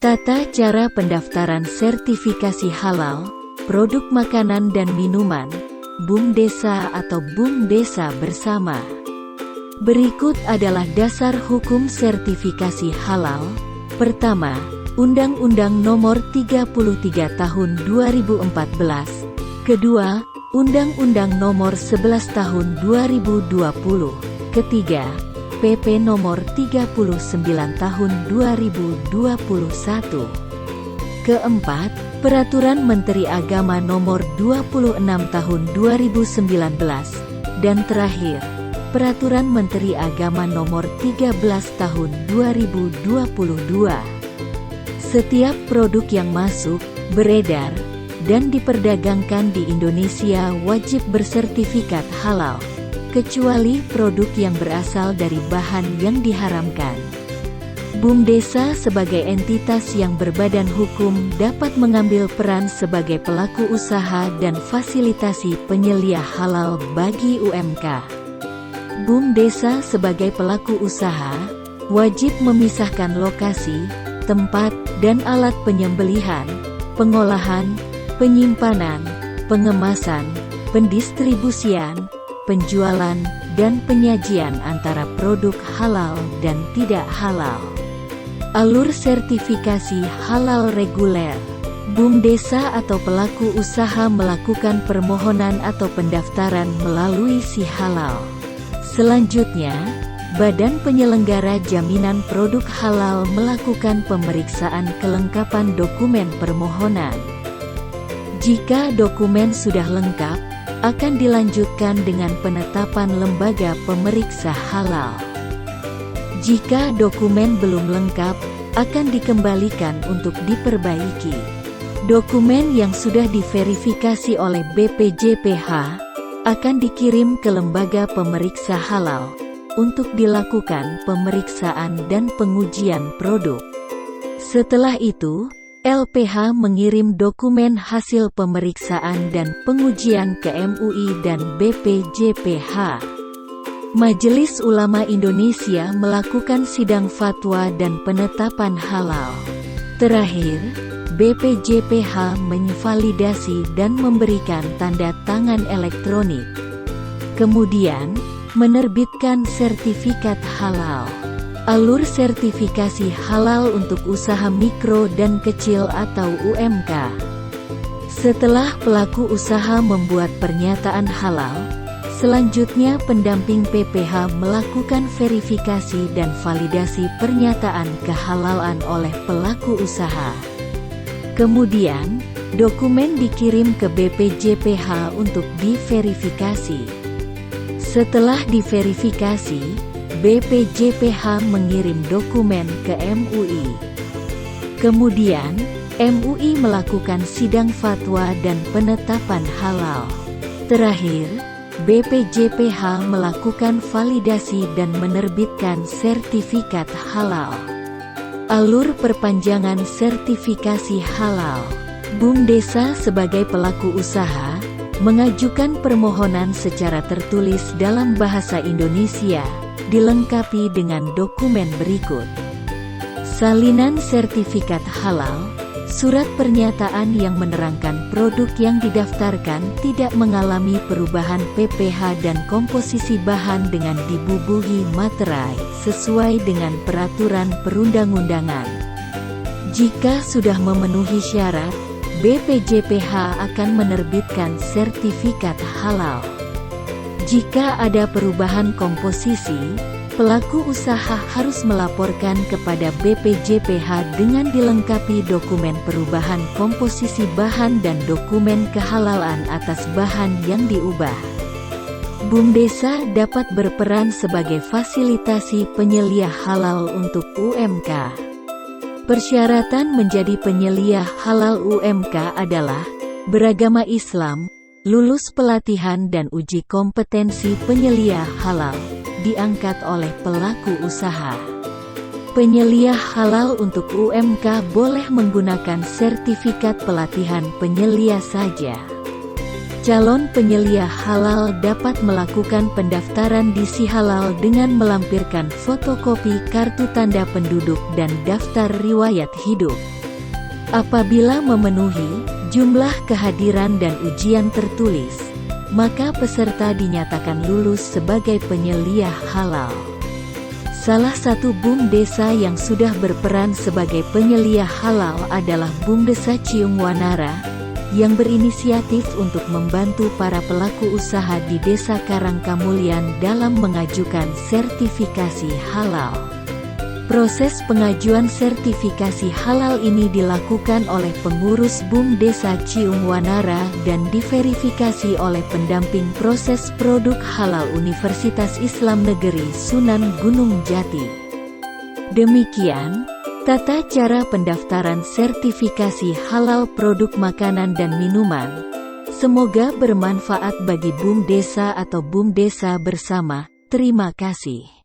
Tata cara pendaftaran sertifikasi halal, produk makanan dan minuman, BUMDESA atau BUMDESA bersama. Berikut adalah dasar hukum sertifikasi halal. Pertama, Undang-Undang Nomor 33 Tahun 2014. Kedua, Undang-Undang Nomor 11 Tahun 2020. Ketiga, PP Nomor 39 Tahun 2021. Keempat, Peraturan Menteri Agama Nomor 26 Tahun 2019. Dan terakhir, Peraturan Menteri Agama Nomor 13 Tahun 2022. Setiap produk yang masuk, beredar, dan diperdagangkan di Indonesia wajib bersertifikat halal, kecuali produk yang berasal dari bahan yang diharamkan. BUMDESA sebagai entitas yang berbadan hukum dapat mengambil peran sebagai pelaku usaha dan fasilitasi penyelia halal bagi UMK. BUMDESA sebagai pelaku usaha wajib memisahkan lokasi, tempat, dan alat penyembelihan, pengolahan, penyimpanan, pengemasan, pendistribusian, penjualan, dan penyajian antara produk halal dan tidak halal. Alur sertifikasi halal reguler. BUMDESA atau pelaku usaha melakukan permohonan atau pendaftaran melalui Si Halal. Selanjutnya, Badan Penyelenggara Jaminan Produk Halal melakukan pemeriksaan kelengkapan dokumen permohonan. Jika dokumen sudah lengkap, akan dilanjutkan dengan penetapan lembaga pemeriksa halal. Jika dokumen belum lengkap, akan dikembalikan untuk diperbaiki. Dokumen yang sudah diverifikasi oleh BPJPH akan dikirim ke lembaga pemeriksa halal untuk dilakukan pemeriksaan dan pengujian produk. Setelah itu, LPH mengirim dokumen hasil pemeriksaan dan pengujian ke MUI dan BPJPH. Majelis Ulama Indonesia melakukan sidang fatwa dan penetapan halal. Terakhir, BPJPH menvalidasi dan memberikan tanda tangan elektronik. Kemudian, menerbitkan sertifikat halal. Alur sertifikasi halal untuk usaha mikro dan kecil atau UMK. Setelah pelaku usaha membuat pernyataan halal, selanjutnya pendamping PPH melakukan verifikasi dan validasi pernyataan kehalalan oleh pelaku usaha. Kemudian, dokumen dikirim ke BPJPH untuk diverifikasi. Setelah diverifikasi, BPJPH mengirim dokumen ke MUI. Kemudian, MUI melakukan sidang fatwa dan penetapan halal. Terakhir, BPJPH melakukan validasi dan menerbitkan sertifikat halal. Alur perpanjangan sertifikasi halal. BUMDESA sebagai pelaku usaha mengajukan permohonan secara tertulis dalam bahasa Indonesia, dilengkapi dengan dokumen berikut. Salinan sertifikat halal, surat pernyataan yang menerangkan produk yang didaftarkan tidak mengalami perubahan PPH dan komposisi bahan dengan dibubuhi materai, sesuai dengan peraturan perundang-undangan. Jika sudah memenuhi syarat, BPJPH akan menerbitkan sertifikat halal. Jika ada perubahan komposisi, pelaku usaha harus melaporkan kepada BPJPH dengan dilengkapi dokumen perubahan komposisi bahan dan dokumen kehalalan atas bahan yang diubah. BUMDESA dapat berperan sebagai fasilitasi penyelia halal untuk UMK. Persyaratan menjadi penyelia halal UMK adalah beragama Islam, lulus pelatihan dan uji kompetensi penyelia halal, diangkat oleh pelaku usaha. Penyelia halal untuk UMK boleh menggunakan sertifikat pelatihan penyelia saja. Calon penyelia halal dapat melakukan pendaftaran di SiHalal dengan melampirkan fotokopi kartu tanda penduduk dan daftar riwayat hidup. Apabila memenuhi jumlah kehadiran dan ujian tertulis, maka peserta dinyatakan lulus sebagai penyelia halal. Salah satu BUMDesa yang sudah berperan sebagai penyelia halal adalah BUMDesa Ciung Wanara, yang berinisiatif untuk membantu para pelaku usaha di Desa Karangkamulyan dalam mengajukan sertifikasi halal. Proses pengajuan sertifikasi halal ini dilakukan oleh pengurus BUMDesa Ciung Wanara dan diverifikasi oleh pendamping proses produk halal Universitas Islam Negeri Sunan Gunung Jati. Demikian tata cara pendaftaran sertifikasi halal produk makanan dan minuman. Semoga bermanfaat bagi BUMDesa atau BUMDesa bersama. Terima kasih.